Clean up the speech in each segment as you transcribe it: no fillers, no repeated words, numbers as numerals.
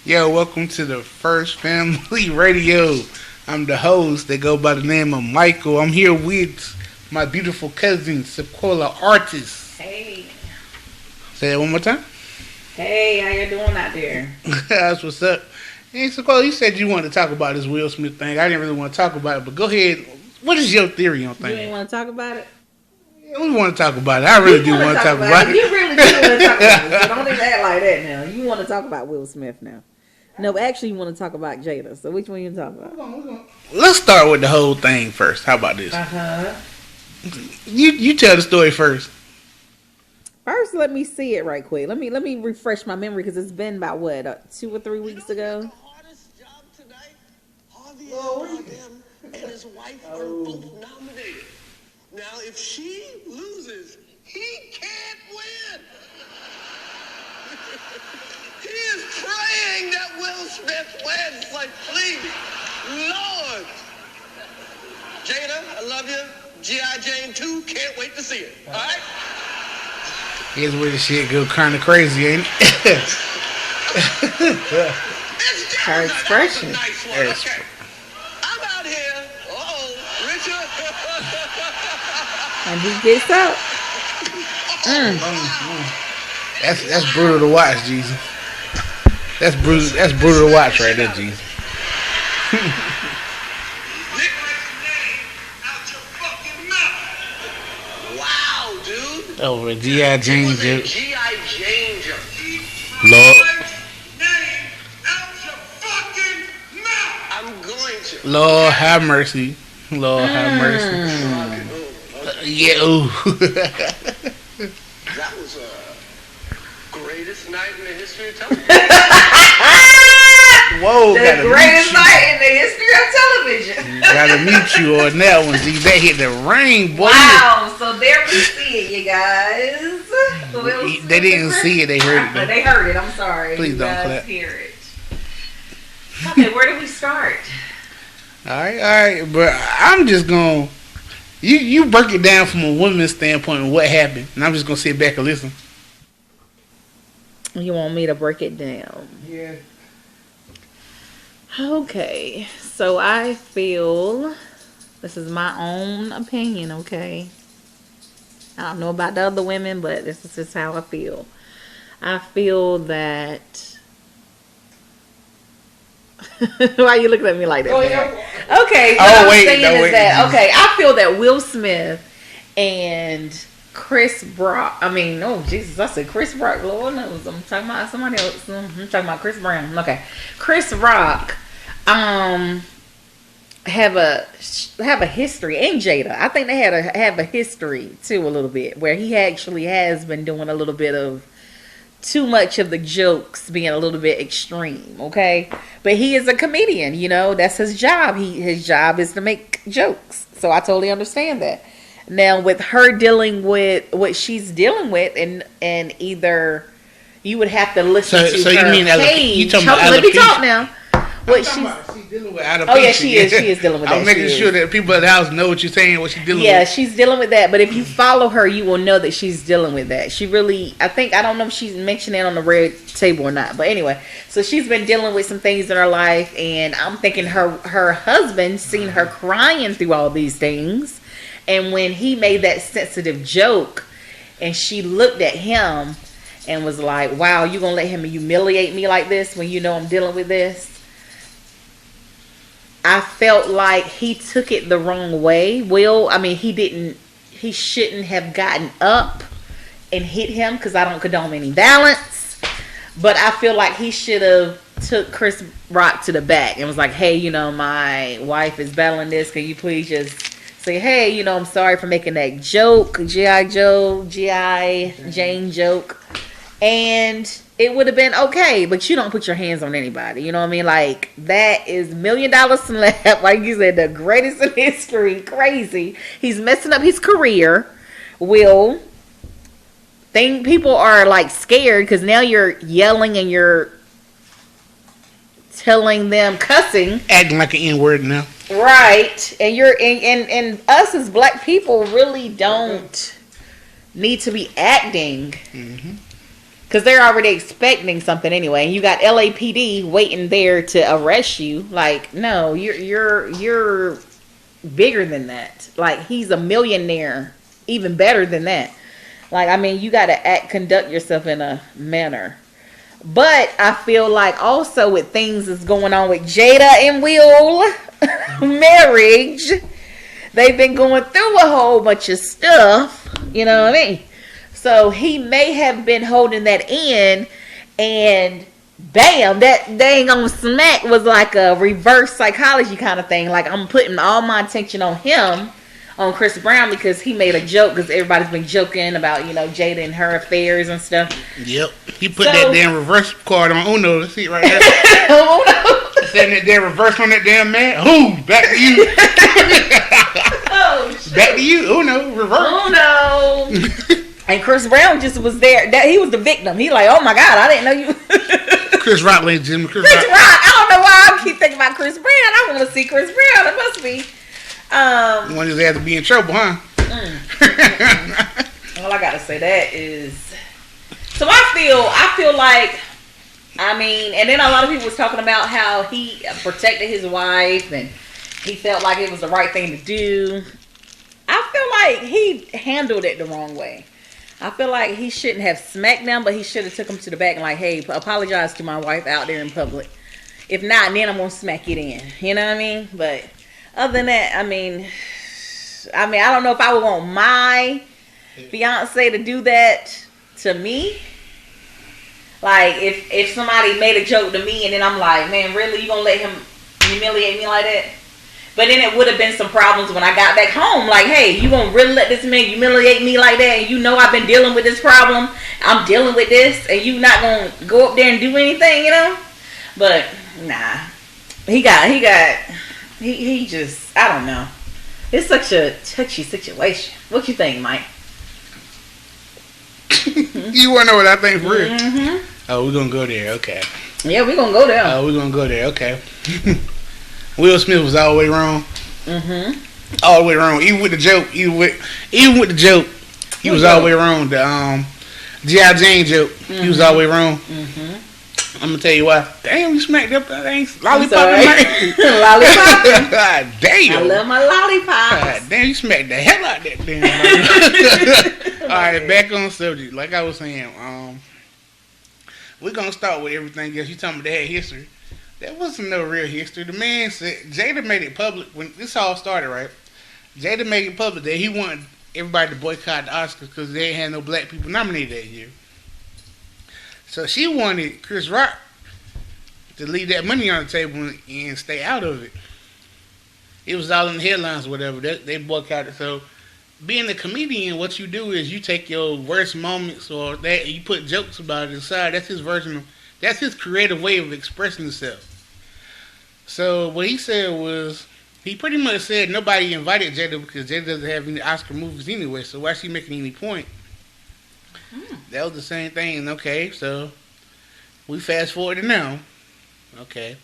Yo, welcome to the First Family Radio. I'm the host. They go by the name of Michael. I'm here with my beautiful cousin, Sequoia Artist. Hey. Say that one more time. Hey, how you doing out there? That's what's up. Hey, Sequoia, you said you wanted to talk about this Will Smith thing. I didn't really want to talk about it, but go ahead. What is your theory on things? You ain't want to talk about it? Yeah, we want to talk about it. I really do want to talk about it. You really do want to talk about it. So don't even act like that now. You want to talk about Will Smith now. No, actually, you want to talk about Jada. So which one you talk about? Let's start with the whole thing first. How about this? You tell the story first. First, let me see it right quick. Let me refresh my memory because it's been about what 2 or 3 weeks ago. And his wife are both nominated. Now, if she loses, he can't win. He is praying that Will Smith wins. Like, please, Lord. Jada, I love you. G.I. Jane 2, can't wait to see it. All right? Here's where the shit go kind of crazy, ain't it? Her expression. Nice one. Okay. I'm out here. Richard. And he gets up. That's brutal to watch, Jesus. That's brutal to watch right there, Jesus. Wow, dude. Over a G.I. Jane joke. G.I. Jane joke. Lord. I'm going to. Lord have mercy. Lord have mercy. Yeah, ooh. That was greatest night in the history of television. Whoa, The greatest night in the history of television. Gotta mute you on that one, G. That hit the ring, boy. Wow, so there we see it, you guys. So They didn't see it, they heard it. Though. They heard it, I'm sorry. Please you don't guys clap. Hear it. Okay, where do we start? Alright, but I'm just gonna you break it down from a woman's standpoint and what happened, and I'm just gonna sit back and listen. You want me to break it down? Yeah. Okay, so I feel, this is my own opinion, okay? I don't know about the other women, but this is just how I feel. I feel that... Why are you looking at me like that? Okay, what I'm saying is that, okay, I feel that Will Smith and Chris Brock, I said Chris Brock, Lord knows, I'm talking about somebody else, I'm talking about Chris Brown, okay. Chris Rock, have a history, and Jada, I think they have a history too a little bit, where he actually has been doing a little bit of too much of the jokes being a little bit extreme, okay? But he is a comedian, that's his job. His job is to make jokes. So I totally understand that. Now with her dealing with what she's dealing with, and either you would have to listen to so her you mean page. Let Let me talk now. What she's dealing with alopecia. Oh yeah, she is dealing with that. I'm making sure that people at the house know what you're saying, what she's dealing with. Yeah, she's dealing with that. But if you follow her, you will know that she's dealing with that. She really, I don't know if she's mentioned it on the red table or not. But anyway, so she's been dealing with some things in her life, and I'm thinking her husband seen her crying through all these things, and when he made that sensitive joke, and she looked at him and was like, "Wow, you gonna let him humiliate me like this when you know I'm dealing with this?" I felt like he took it the wrong way. He shouldn't have gotten up and hit him, because I don't condone any violence. But I feel like he should have took Chris Rock to the back and was like, "Hey, my wife is battling this. Can you please just say, hey, I'm sorry for making that joke, G.I. Jane joke." And it would have been okay, but you don't put your hands on anybody. You know what I mean? Like, that is $1 million slap. Like you said, the greatest in history. Crazy. He's messing up his career. People are like scared because now you're yelling and you're telling them, cussing, acting like an N-word now. Right. And and us as black people really don't need to be acting. Mm-hmm. Because they're already expecting something anyway. And you got LAPD waiting there to arrest you. Like, no, you're bigger than that. Like, he's a millionaire. Even better than that. Like, I mean, you got to conduct yourself in a manner. But I feel like also with things that's going on with Jada and Will marriage, they've been going through a whole bunch of stuff. You know what I mean? So he may have been holding that in, and bam, that dang on smack was like a reverse psychology kind of thing. Like, I'm putting all my attention on him, on Chris Brown, because he made a joke, because everybody's been joking about, you know, Jada and her affairs and stuff. Yep. He put that damn reverse card on Uno. Let's see it right there. Uno. Setting that damn reverse on that damn man. Who? Back to you. Oh, shit. Back to you. Uno. Reverse. Uno. And Chris Brown just was there. He was the victim. He like, oh my God, I didn't know you. Chris Rock, ladies and gentlemen. Chris Rock. I don't know why I keep thinking about Chris Brown. I want to see Chris Brown. It must be. You want his ass to be in trouble, huh? All I gotta say that is. So I feel like, I mean, and then a lot of people was talking about how he protected his wife and he felt like it was the right thing to do. I feel like he handled it the wrong way. I feel like he shouldn't have smacked them, but he should have took him to the back and like, hey, apologize to my wife out there in public. If not, then I'm gonna smack it in. You know what I mean? But other than that, I mean, I don't know if I would want my fiance to do that to me. Like, if somebody made a joke to me and then I'm like, man, really, you gonna let him humiliate me like that? But then it would have been some problems when I got back home. Like, hey, you gonna really let this man humiliate me like that? And you know I've been dealing with this problem. I'm dealing with this, and you not gonna go up there and do anything, you know? But nah, he just, I don't know. It's such a touchy situation. What you think, Mike? You wanna know what I think for real? Mm-hmm. Oh, we're gonna go there. Okay. Yeah, we're gonna go there. Oh, we're gonna go there. Okay. Will Smith was all the way wrong. Mm-hmm. All the way wrong. Even with the joke, he was all the way wrong. The G.I. Jane joke, he was all the way wrong. Mm-hmm. I'm gonna tell you why. Damn, you smacked up that thing. Lollipop. Lollipop. God damn. I love my lollipops. God damn, you smacked the hell out that damn. All right, back on subject. Like I was saying, we're gonna start with everything else. You talking about that history? There wasn't no real history. The man said, Jada made it public when this all started, right? Jada made it public that he wanted everybody to boycott the Oscars because they ain't had no black people nominated that year. So she wanted Chris Rock to leave that money on the table and stay out of it. It was all in the headlines or whatever. They boycotted. So being a comedian, what you do is you take your worst moments or that you put jokes about it aside. That's his version of, that's his creative way of expressing himself. So what he said was, he pretty much said nobody invited Jada because Jada doesn't have any Oscar movies anyway, so why is she making any point? That was the same thing. Okay, so we fast forward to now. Okay.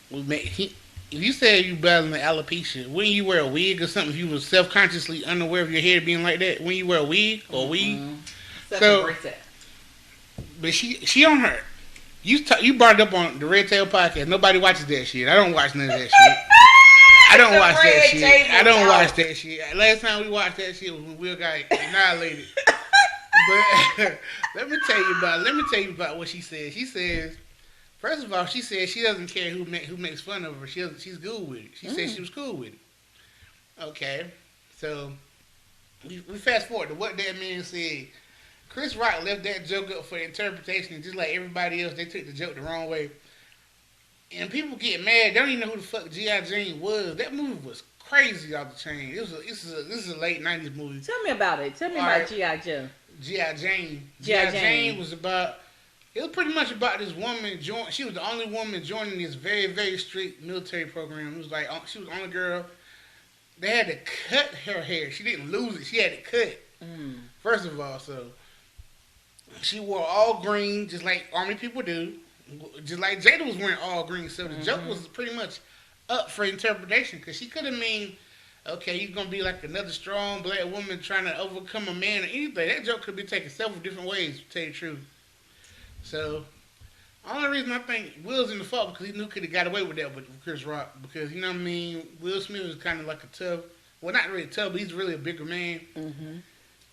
If you said you battling alopecia, wouldn't you wear a wig or something if you were self-consciously unaware of your hair being like that? Wouldn't you wear a wig or weave? So, but she on her. You brought it up on the Red Tail podcast. Nobody watches that shit. I don't watch none of that shit. I don't watch that shit. Last time we watched that shit was when Will got annihilated. But let me tell you about what she said. She says, first of all, she said she doesn't care who makes fun of her. She's cool with it. She said she was cool with it. Okay, so we fast forward to what that man said. Chris Rock left that joke up for interpretation, and just like everybody else, they took the joke the wrong way. And people get mad. They don't even know who the fuck G.I. Jane was. That movie was crazy off the chain. This is a late 90s movie. Tell me about it. Tell me about G.I. Joe. G.I. Jane. G.I. Jane was about, it was pretty much about this woman. She was the only woman joining this very, very strict military program. It was like, she was the only girl. They had to cut her hair. She didn't lose it. She had to cut. First of all, so she wore all green, just like Army people do. Just like Jada was wearing all green. So the joke was pretty much up for interpretation because she could have mean okay, he's gonna be like another strong black woman trying to overcome a man or anything. That joke could be taken several different ways, to tell you the truth. So, only reason I think Will's in the fault because he knew could have got away with that with Chris Rock. Because, you know what I mean, Will Smith was kind of like a tough, well, not really tough, but he's really a bigger man. Mm-hmm.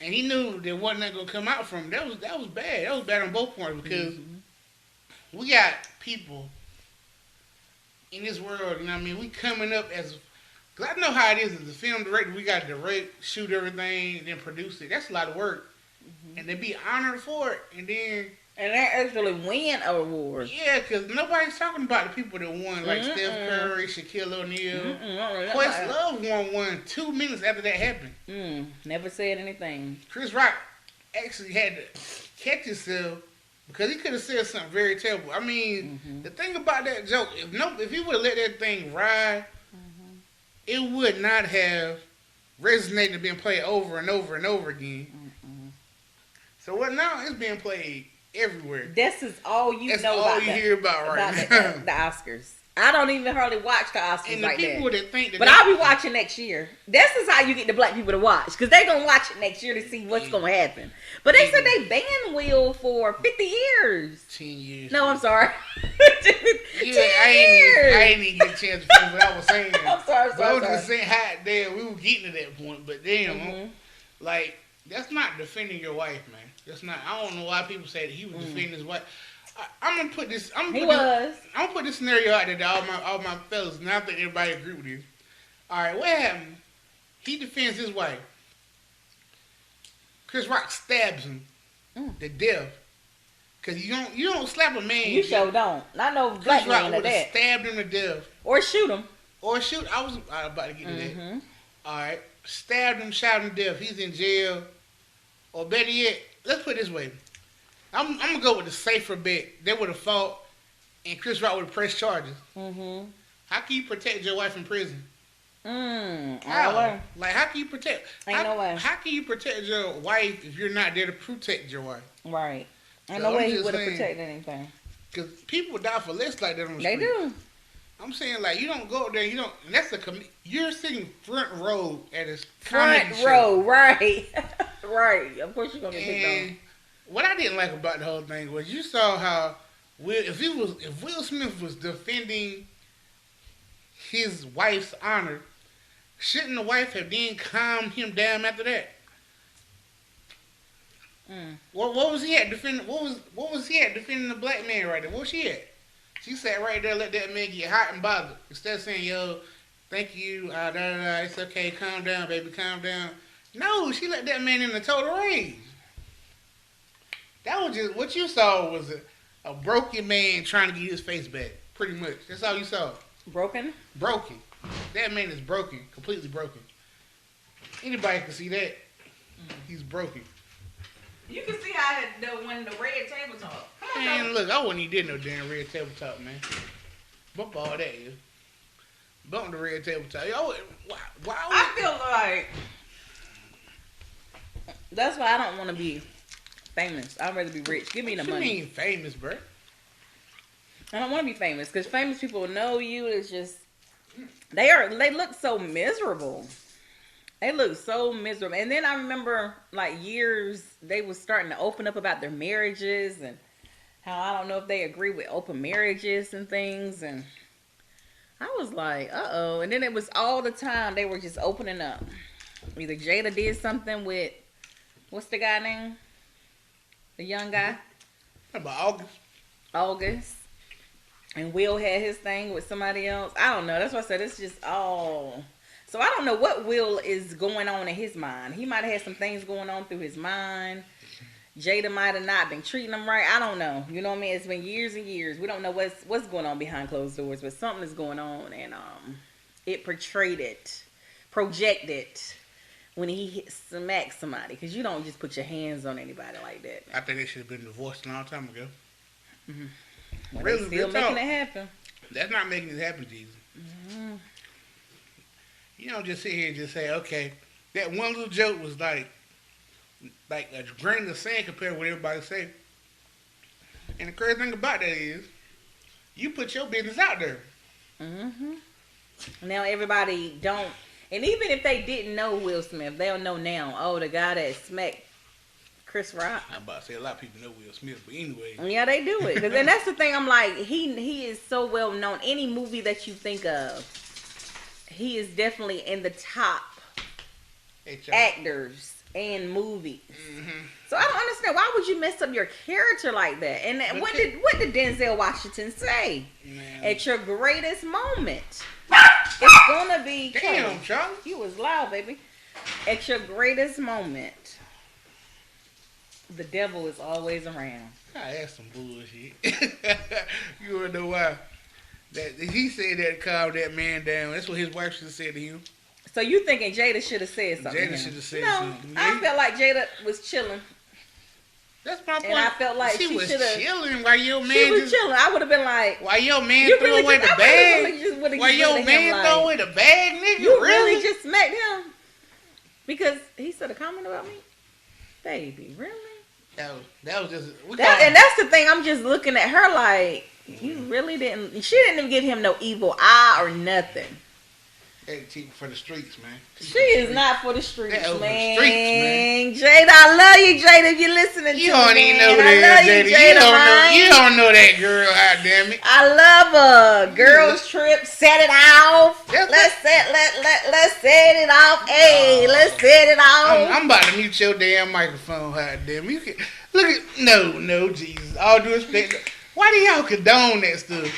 And he knew there wasn't nothing going to come out from him. That was bad. That was bad on both points because we got people in this world, you know what I mean, we coming up as, because I know how it is as a film director, we got to direct, shoot everything, and then produce it. That's a lot of work. And to be honored for it, and then... And they actually win awards. Yeah, because nobody's talking about the people that won, like Steph Curry, Shaquille O'Neal. Questlove won one 2 minutes after that happened. Never said anything. Chris Rock actually had to catch himself because he could have said something very terrible. I mean, the thing about that joke, if he would have let that thing ride, it would not have resonated and been played over and over and over again. So what now? It's being played everywhere. This is all you That's know all about you hear about right now. now. The Oscars. I don't even hardly watch the Oscars and like the people that think that, but I'll be watching next year. This is how you get the black people to watch, because they're gonna watch it next year to see what's gonna happen. But they said they banned Will for 50 years. 10 years. No, I'm sorry. 10 years. I ain't even get a chance to finish what I was saying. I'm sorry. I was just saying how damn we were getting to that point, but damn, like that's not defending your wife, man. That's not. I don't know why people say that he was defending his wife. I'm gonna put this. I'm gonna put this scenario out there to all my fellas, and I think everybody agree with this. All right, what happened? He defends his wife. Chris Rock stabs him to death. Cause you don't slap a man. You sure don't. Not no black man like that. Stabbed him to death. Or shoot him. I was about to get to that. All right, stabbed him, shot him to death. He's in jail. Or better yet, let's put it this way. I'm gonna go with the safer bet. They would have fought, and Chris Rock would have pressed charges. How can you protect your wife in prison? How? Like, how can you protect? No way. How can you protect your wife if you're not there to protect your wife? Right. Ain't no way he would have protected anything. Because people die for less like that on the street. They do. I'm saying, like, you don't go up there, you don't. And that's you're sitting front row at a front row, right? Right. Of course you're gonna get picked on. What I didn't like about the whole thing was you saw how if Will Smith was defending his wife's honor, shouldn't the wife have then calmed him down after that? What was he at defending? What was he at defending the black man right there? What was she at? She sat right there, let that man get hot and bothered. Instead of saying, "Yo, thank you, it's okay, calm down, baby, calm down." No, she let that man in a total rage. That was just what you saw was a broken man trying to get his face back. Pretty much, that's all you saw. Broken. That man is broken, completely broken. Anybody can see that. He's broken. You can see how when the red table talk. Man, look, I wouldn't even did no damn red table talk, man. Bump all that, yeah. Bump the red table talk. Why I feel like that's why I don't want to be famous. I'd rather be rich. Give me the money. What you mean famous, bro? I don't want to be famous because famous people know you. It's just they look so miserable. They look so miserable. And then I remember like years they was starting to open up about their marriages and how I don't know if they agree with open marriages and things. And I was like, uh-oh. And then it was all the time they were just opening up. Either Jada did something with, what's the guy name? The young guy? About August. And Will had his thing with somebody else. I don't know. That's why I said it's just all... So I don't know what Will is going on in his mind. He might have had some things going on through his mind. Jada might have not been treating him right. I don't know. You know what I mean? It's been years and years. We don't know what's going on behind closed doors, but something is going on, and it projected when he smacked somebody, because you don't just put your hands on anybody like that. I think they should have been divorced a long time ago. Well, really, still making it happen. That's not making it happen, Jesus. You don't just sit here and just say, okay, that one little joke was like a grain of sand compared to what everybody say. And the crazy thing about that is, you put your business out there. Now everybody don't. And even if they didn't know Will Smith, they'll know now. Oh, the guy that smacked Chris Rock. I'm about to say a lot of people know Will Smith, but anyway. Yeah, they do it. And that's the thing. I'm like, he is so well known. Any movie that you think of, he is definitely in the top actors and movies. Mm-hmm. So I don't understand, why would you mess up your character like that? And what did Denzel Washington say? Man. At your greatest moment, it's gonna be. Damn, Charlie, you was loud, baby. At your greatest moment, the devil is always around. That's some bullshit. You wanna know why? That he said that to calm that man down. That's what his wife should have said to him. So you thinking Jada should have said something? Jada should have said something. I felt like Jada was chilling. That's my point. And I felt like she was chilling while your man. She was chilling. I would have been like, why your man throw away the bag? Why your man throw away the bag, nigga? You really just smacked him because he said a comment about me, baby. Really? That was just. And that's the thing. I'm just looking at her like, you really didn't. She didn't even give him no evil eye or nothing. For the streets, man. She is not for the streets, man. For the streets, man. Jada, I love you, Jada. If you're listening you to don't me, even know that, Jada. You don't know that girl. God damn it. I love her. Girls trip, set it off. Let's set it off. Hey, let's set it off. I'm about to mute your damn microphone. God damn it. Look at no, Jesus. All due respect. Why do y'all condone that stuff?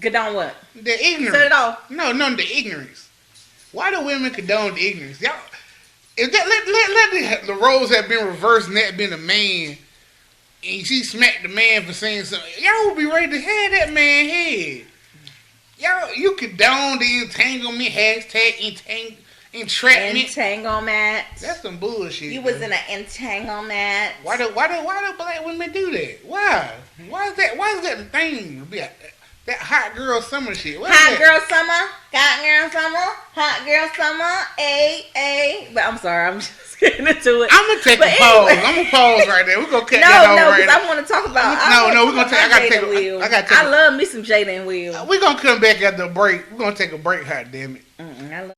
Condone what? The ignorance. Set it off. No, the ignorance. Why do women condone the ignorance? Y'all, if that, let the roles have been reversed and that been a man, and she smacked the man for saying something, y'all would be ready to have that man head. Y'all, you condone the entanglement, hashtag entrapment. Entanglement. That's some bullshit. You was in an entanglement. Why do black women do that? Why? Why is that the thing? That hot girl summer shit. Hot girl summer, hot girl summer, ay. But I'm sorry, I'm just getting into it. I'm gonna take a pause. I'm gonna pause right there. We're gonna cut that off right now. I want to talk about. We're gonna take. I gotta take. I love me some Jada and Will. We're gonna come back after the break. We're gonna take a break. Hot damn it. I love